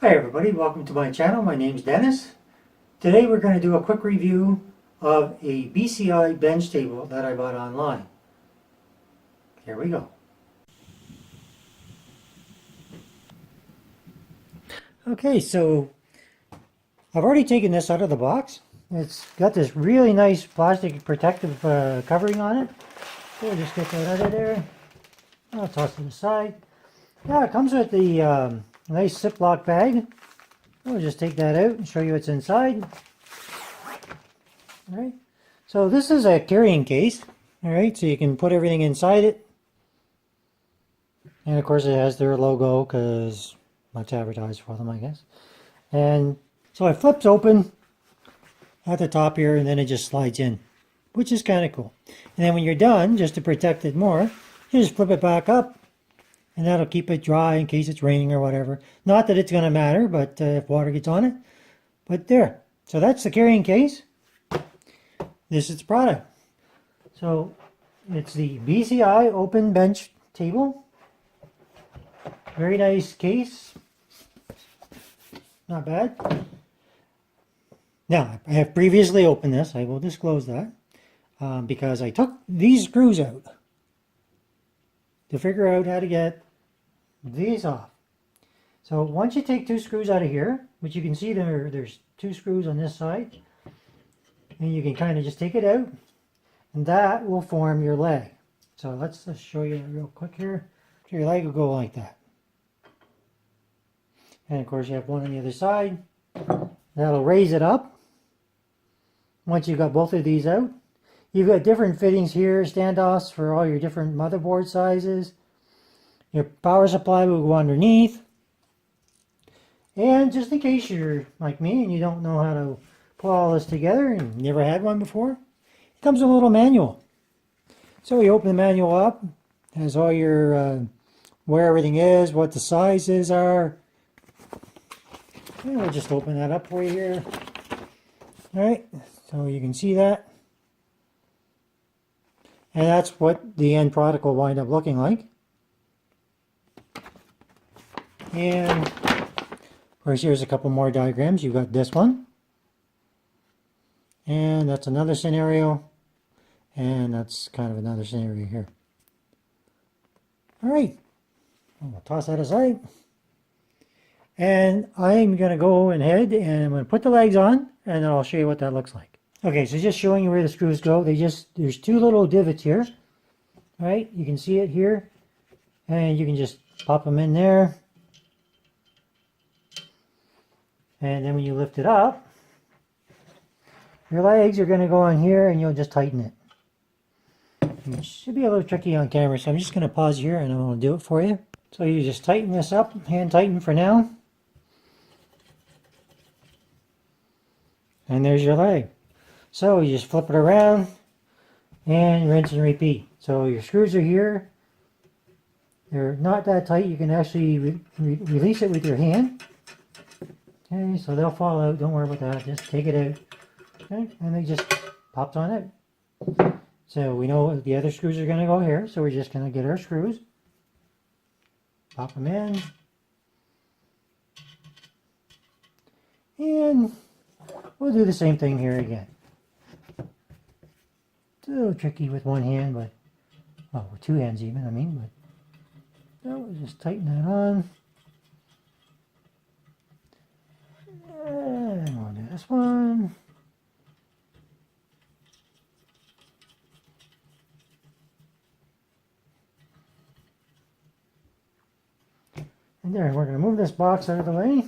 Hi everybody, welcome to my channel. My name's Dennis. Today we're going to do a quick review of a BCI bench table that I bought online. Here we go. Okay, so I've already taken this out of the box. It's got this really nice plastic protective covering on it. So we'll just get that out of there. I'll toss it aside. Yeah, it comes with the nice Ziploc bag. We'll just take that out and show you what's inside. All right. So this is a carrying case. All right, so you can put everything inside it. And of course it has their logo because it's advertised for them, I guess. And so it flips open at the top here and then it just slides in, which is kind of cool. And then when you're done, just to protect it more, you just flip it back up. And that'll keep it dry in case it's raining or whatever. Not that it's going to matter, but if water gets on it. But there. So that's the carrying case. This is the product. So it's the BCI Open BenchTable. Very nice case. Not bad. Now, I have previously opened this. I will disclose that. Because I took these screws out to figure out how to get these off. So once you take two screws out of here, which you can see there's two screws on this side, and you can kind of just take it out, and that will form your leg. So let's just show you real quick here. So your leg will go like that. And of course you have one on the other side. That'll raise it up. Once you've got both of these out, you've got different fittings here, standoffs for all your different motherboard sizes. Your power supply will go underneath. And just in case you're like me and you don't know how to put all this together and never had one before, it comes with a little manual. So you open the manual up, it has all your where everything is, what the sizes are. And we'll just open that up for you here. Alright, so you can see that. And that's what the end product will wind up looking like. And of course here's a couple more diagrams. You've got this one. And that's another scenario. And that's kind of another scenario here. Alright. I'll toss that aside. And I'm going to go ahead and I'm going to put the legs on and then I'll show you what that looks like. Okay, so just showing you where the screws go. There's two little divots here. All right, you can see it here. And you can just pop them in there. And then when you lift it up, your legs are going to go on here and you'll just tighten it. It should be a little tricky on camera, so I'm just going to pause here and I'm going to do it for you. So you just tighten this up, hand tighten for now. And there's your leg. So you just flip it around and rinse and repeat. So your screws are here. They're not that tight. You can actually release it with your hand. Okay, so they'll fall out. Don't worry about that. Just take it out. Okay, and they just popped on it. So we know the other screws are going to go here. So we're just going to get our screws. Pop them in. And we'll do the same thing here again. It's a little tricky with one hand, but, well, with two hands even, I mean, but so we'll just tighten that on. And we'll do this one. And there, we're going to move this box out of the way.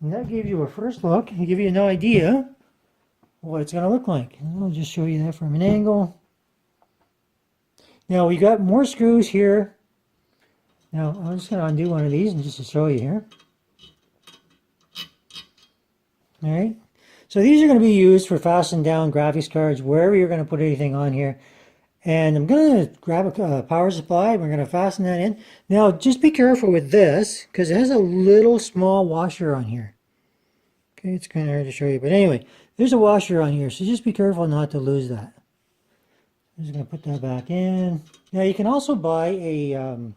And that gives you a first look and give you an idea what it's going to look like. And I'll just show you that from an angle. Now we got more screws here. Now I'm just going to undo one of these and just to show you here. Alright, so these are going to be used for fastening down graphics cards wherever you're going to put anything on here. And I'm going to grab a power supply. We're going to fasten that in. Now just be careful with this because it has a little small washer on here. Okay, it's kind of hard to show you, but anyway, there's a washer on here, so just be careful not to lose that. I'm just going to put that back in. Now you can also buy a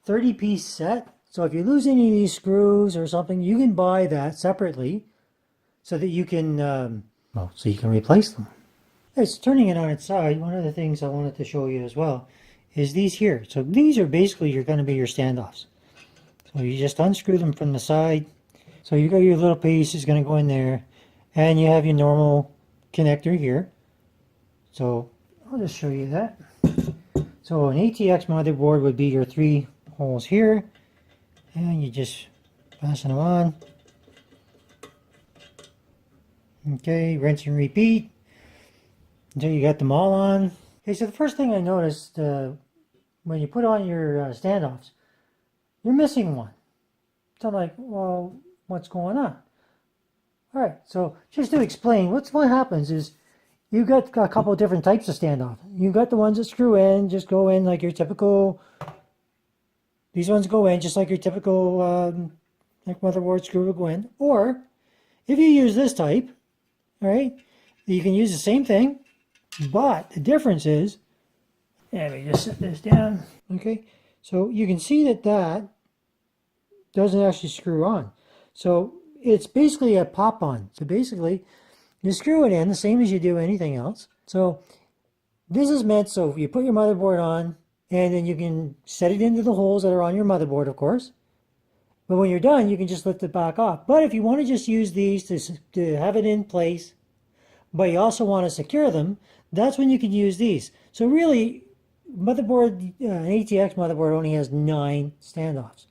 30-piece set. So if you lose any of these screws or something, you can buy that separately so that you can, so you can replace them. It's turning it on its side. One of the things I wanted to show you as well is these here. So these are basically going to be your standoffs. So you just unscrew them from the side. So you got your little piece is going to go in there, and you have your normal connector here. So I'll just show you that. So an ATX motherboard would be your 3 holes here, and you just fasten them on. Okay, rinse and repeat until you got them all on. Okay, so the first thing I noticed when you put on your standoffs, you're missing one. So I'm like, well, what's going on? All right, so just to explain, what happens is you got a couple of different types of standoff. You got the ones that screw in, just go in like your typical. These ones go in just like your typical like motherboard screw will go in. Or if you use this type, all right, you can use the same thing, but the difference is, let me just set this down. Okay, so you can see that that doesn't actually screw on. So it's basically a pop-on. So basically, you screw it in the same as you do anything else. So this is meant so you put your motherboard on, and then you can set it into the holes that are on your motherboard, of course. But when you're done, you can just lift it back off. But if you want to just use these to have it in place, but you also want to secure them, that's when you can use these. So really, motherboard, an ATX motherboard only has 9 standoffs.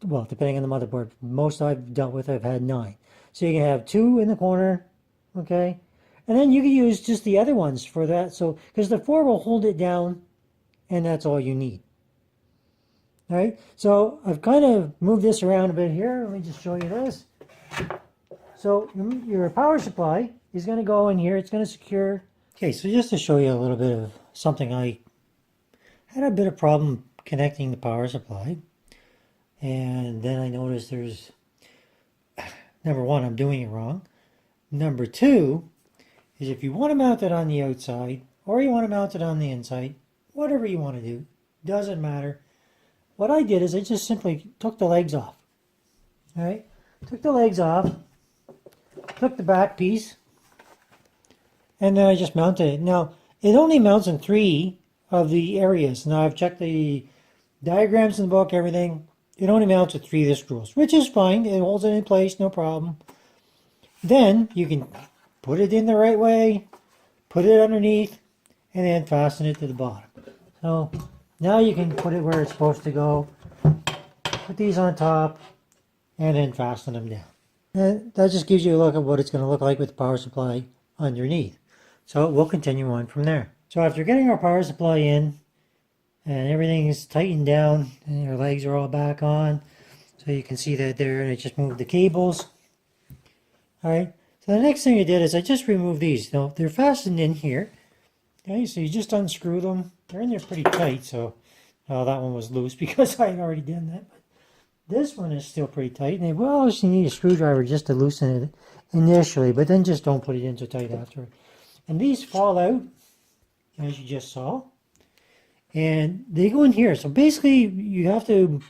Well, depending on the motherboard. Most I've dealt with, I've had 9. So you can have 2 in the corner, okay? And then you can use just the other ones for that. So, because the 4 will hold it down, and that's all you need. All right, so I've kind of moved this around a bit here. Let me just show you this. So your power supply is going to go in here. It's going to secure. Okay, so just to show you a little bit of something, I had a bit of problem connecting the power supply. And then I noticed there's, number one, I'm doing it wrong. Number two is if you want to mount it on the outside or you want to mount it on the inside, whatever you want to do, doesn't matter. What I did is I just simply took the legs off. All right, took the legs off, took the back piece, and then I just mounted it. Now, it only mounts in 3 of the areas. Now, I've checked the diagrams in the book, everything. It only mounts with 3 of the screws, which is fine. It holds it in place, no problem. Then you can put it in the right way, put it underneath, and then fasten it to the bottom. So now you can put it where it's supposed to go, put these on top, and then fasten them down. And that just gives you a look at what it's going to look like with the power supply underneath. So we'll continue on from there. So after getting our power supply in, and everything is tightened down, and your legs are all back on, so you can see that there, and I just moved the cables. All right, so the next thing I did is I just removed these. Now, they're fastened in here. Okay, so you just unscrew them. They're in there pretty tight, so that one was loose because I had already done that. But this one is still pretty tight, and you obviously need a screwdriver just to loosen it initially, but then just don't put it in so tight after. And these fall out, as you just saw, and they go in here. So basically, you have to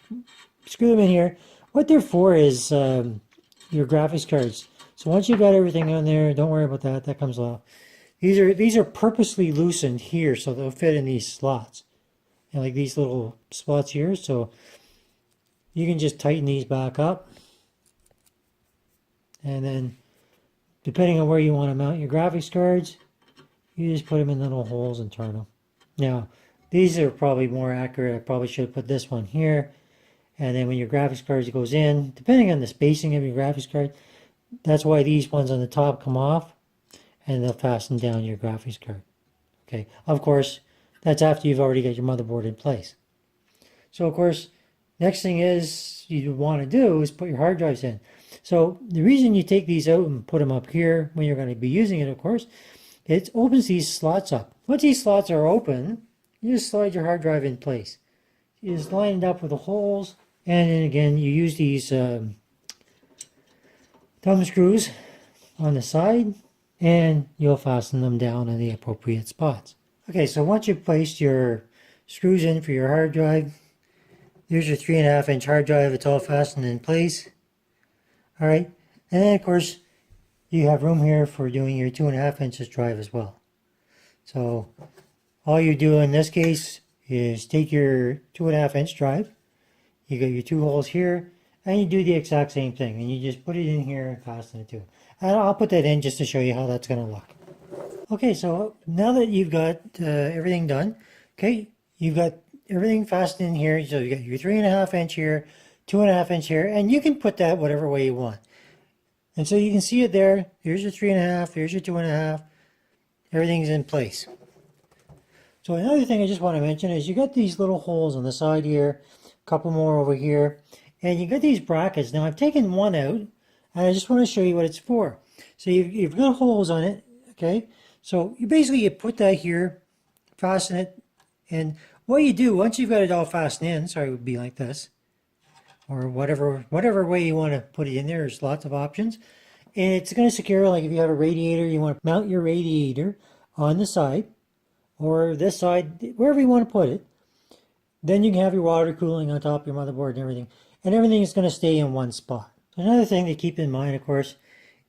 screw them in here. What they're for is your graphics cards. So once you've got everything on there, don't worry about that. That comes off. These are purposely loosened here, so they'll fit in these slots, and like these little spots here. So you can just tighten these back up, and then depending on where you want to mount your graphics cards, you just put them in little holes and turn them. Now, these are probably more accurate. I probably should have put this one here, and then when your graphics card goes in, depending on the spacing of your graphics card, that's why these ones on the top come off, and they'll fasten down your graphics card. Okay, of course, that's after you've already got your motherboard in place. So, of course, next thing is you want to do is put your hard drives in. So the reason you take these out and put them up here when you're going to be using it, of course, it opens these slots up. Once these slots are open, you just slide your hard drive in place. You just line it up with the holes, and then again, you use these thumb screws on the side, and you'll fasten them down in the appropriate spots. Okay, so once you've placed your screws in for your hard drive, There's your 3.5-inch hard drive. It's all fastened in place. All right. And then, of course, you have room here for doing your 2.5 inches drive as well. So all you do in this case is take your 2.5-inch drive. You got your 2 holes here, and you do the exact same thing. And you just put it in here and fasten it to it. And I'll put that in just to show you how that's going to look. Okay, so now that you've got everything done, okay, you've got everything fastened in here. So you got your 3.5-inch here, 2.5-inch here, and you can put that whatever way you want. And so you can see it there. Here's your 3.5, here's your 2.5. Everything's in place. So another thing I just want to mention is you got these little holes on the side here, a couple more over here, and you got these brackets. Now I've taken one out, and I just want to show you what it's for. So you've got holes on it, okay? So you basically put that here, fasten it, and what you do once you've got it all fastened in, sorry, it would be like this, or whatever way you want to put it in there. There's lots of options, and it's going to secure. Like if you have a radiator, you want to mount your radiator on the side, or this side, wherever you want to put it. Then you can have your water cooling on top of your motherboard and everything is going to stay in one spot. Another thing to keep in mind, of course,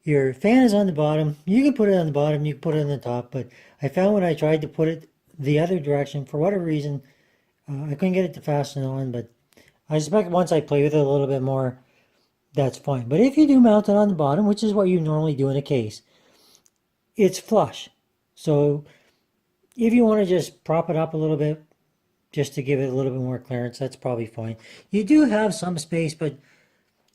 your fan is on the bottom. You can put it on the bottom, you can put it on the top, but I found when I tried to put it the other direction, for whatever reason, I couldn't get it to fasten on, but I suspect once I play with it a little bit more, that's fine. But if you do mount it on the bottom, which is what you normally do in a case, it's flush. So if you want to just prop it up a little bit, just to give it a little bit more clearance, that's probably fine. You do have some space, but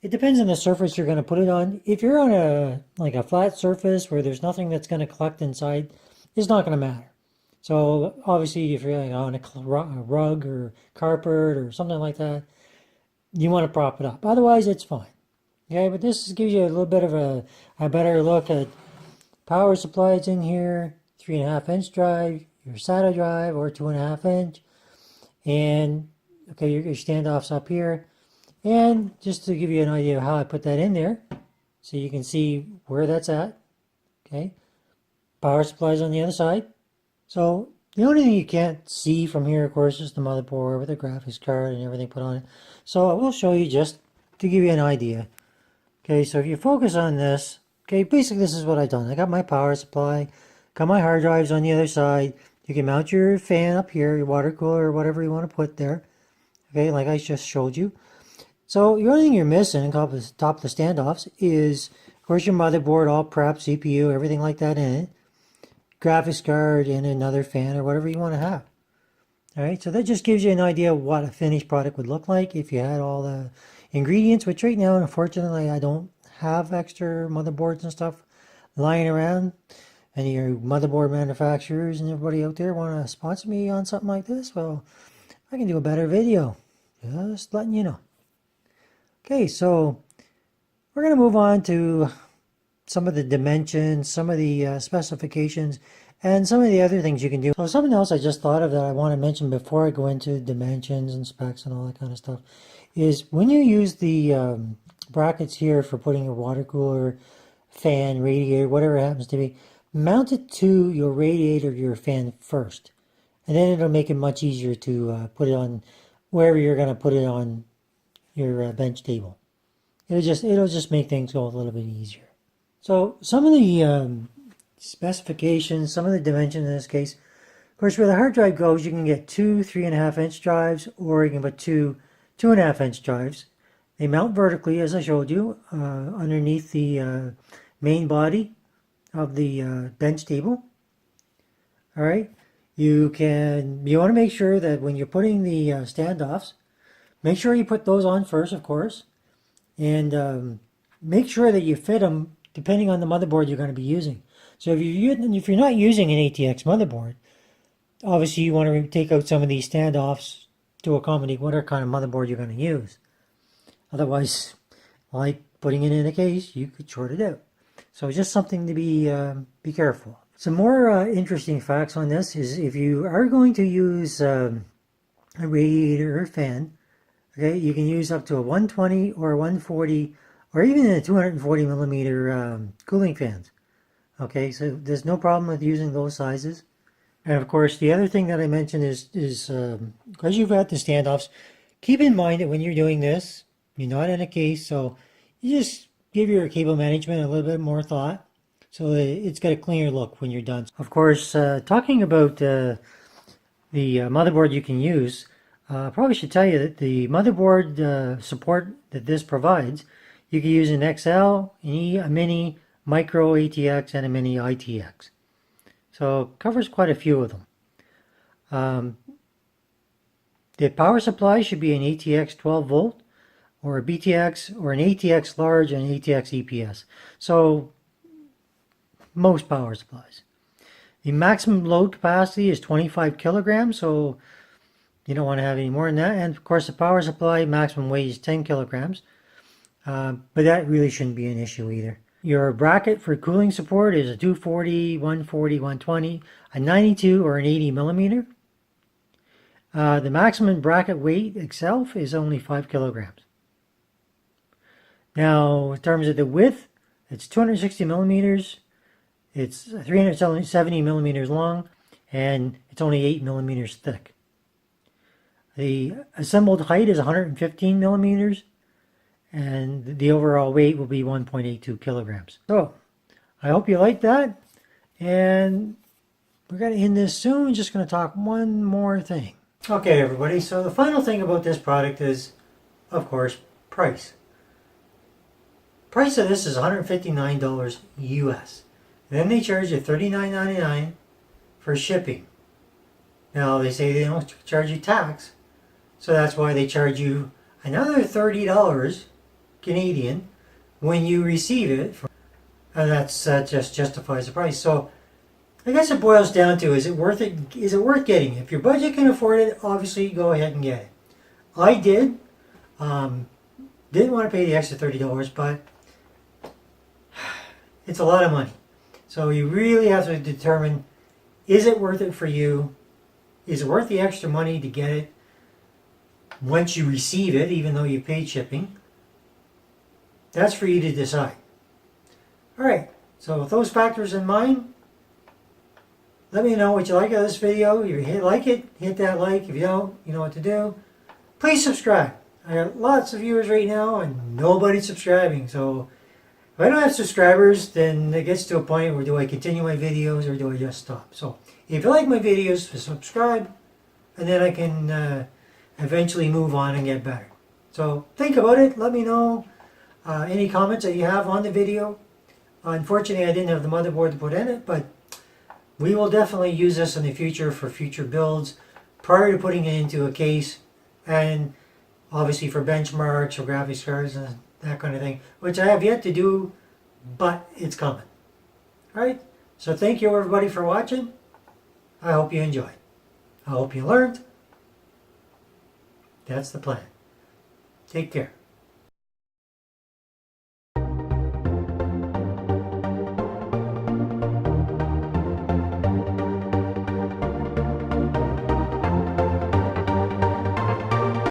it depends on the surface you're going to put it on. If you're on a flat surface where there's nothing that's going to collect inside, it's not going to matter. So obviously if you're on a rug or carpet or something like that, you want to prop it up. Otherwise it's fine. Okay, but this gives you a little bit of a better look at power supplies in here, 3.5-inch drive, your SATA drive or 2.5-inch, and okay, your standoffs up here. And just to give you an idea of how I put that in there, so you can see where that's at. Okay, power supplies on the other side. So the only thing you can't see from here, of course, is the motherboard with the graphics card and everything put on it. So I will show you just to give you an idea. Okay, so if you focus on this, okay, basically this is what I've done. I got my power supply, got my hard drives on the other side. You can mount your fan up here, your water cooler, or whatever you want to put there. Okay, like I just showed you. So the only thing you're missing on top of the standoffs is, of course, your motherboard, all prep, CPU, everything like that in it. Graphics card and another fan or whatever you want to have. All right, so that just gives you an idea of what a finished product would look like if you had all the ingredients, which right now, unfortunately, I don't have extra motherboards and stuff lying around. Any of your motherboard manufacturers and everybody out there want to sponsor me on something like this? Well, I can do a better video. Just letting you know. Okay, so we're going to move on to some of the dimensions, some of the specifications, and some of the other things you can do. So something else I just thought of that I want to mention before I go into dimensions and specs and all that kind of stuff is when you use the brackets here for putting your water cooler, fan, radiator, whatever it happens to be, mount it to your radiator, your fan first. And then it'll make it much easier to put it on wherever you're going to put it on your bench table. It'll just make things go a little bit easier. So some of the specifications, some of the dimensions in this case, of course, where the hard drive goes, you can get 2 3.5-inch drives, or you can put 2 2.5-inch drives. They mount vertically, as I showed you, underneath the main body of the bench table. All right, you want to make sure that when you're putting the standoffs, make sure you put those on first, of course, and make sure that you fit them depending on the motherboard you're going to be using. So if you're not using an ATX motherboard, obviously you want to take out some of these standoffs to accommodate whatever kind of motherboard you're going to use. Otherwise, like putting it in a case, you could short it out. So just something to be careful. Some more interesting facts on this is if you are going to use a radiator or fan, okay, you can use up to a 120 or a 140 or even a 240 millimeter cooling fans. Okay, so there's no problem with using those sizes. And of course, the other thing that I mentioned is because you've got the standoffs, Keep in mind that when you're doing this, you're not in a case, so you just give your cable management a little bit more thought so that it's got a cleaner look when you're done. Of course, talking about the motherboard you can use, I probably should tell you that the motherboard support that this provides, you can use an XL, a mini, micro ATX, and a mini ITX. So it covers quite a few of them. The power supply should be an ATX 12 volt or a BTX or an ATX large and an ATX EPS. So most power supplies. The maximum load capacity is 25 kilograms, so you don't want to have any more than that. And of course the power supply maximum weight is 10 kilograms, but that really shouldn't be an issue either. Your bracket for cooling support is a 240, 140, 120, a 92 or an 80 millimeter. The maximum bracket weight itself is only 5 kilograms. Now, in terms of the width, it's 260 millimeters, it's 370 millimeters long, and it's only 8 millimeters thick. The assembled height is 115 millimeters, and the overall weight will be 1.82 kilograms. So, I hope you like that, and we're going to end this soon. Just going to talk one more thing. Okay, everybody, so the final thing about this product is, of course, price. Price of this is $159 US. Then they charge you $39.99 for shipping. Now, they say they don't charge you tax, so that's why they charge you another $30 Canadian when you receive it. And that just justifies the price. So, I guess it boils down to, is it worth it? Is it worth getting? If your budget can afford it, obviously go ahead and get it. I did. Didn't want to pay the extra $30, but it's a lot of money. So you really have to determine, is it worth it for you? Is it worth the extra money to get it once you receive it, even though you paid shipping? That's for you to decide. All right, so with those factors in mind, let me know what you like of this video. If you like it, hit that like. If you don't, you know what to do. Please subscribe. I got lots of viewers right now and nobody's subscribing. So if I don't have subscribers, then it gets to a point where do I continue my videos or do I just stop? So if you like my videos, subscribe, and then I can eventually move on and get better. So think about it. Let me know any comments that you have on the video. Unfortunately, I didn't have the motherboard to put in it, but we will definitely use this in the future for future builds prior to putting it into a case, and obviously for benchmarks or graphics cards and that kind of thing, which I have yet to do, but it's coming. Alright, so thank you everybody for watching. I hope you enjoyed. I hope you learned. That's the plan. Take care.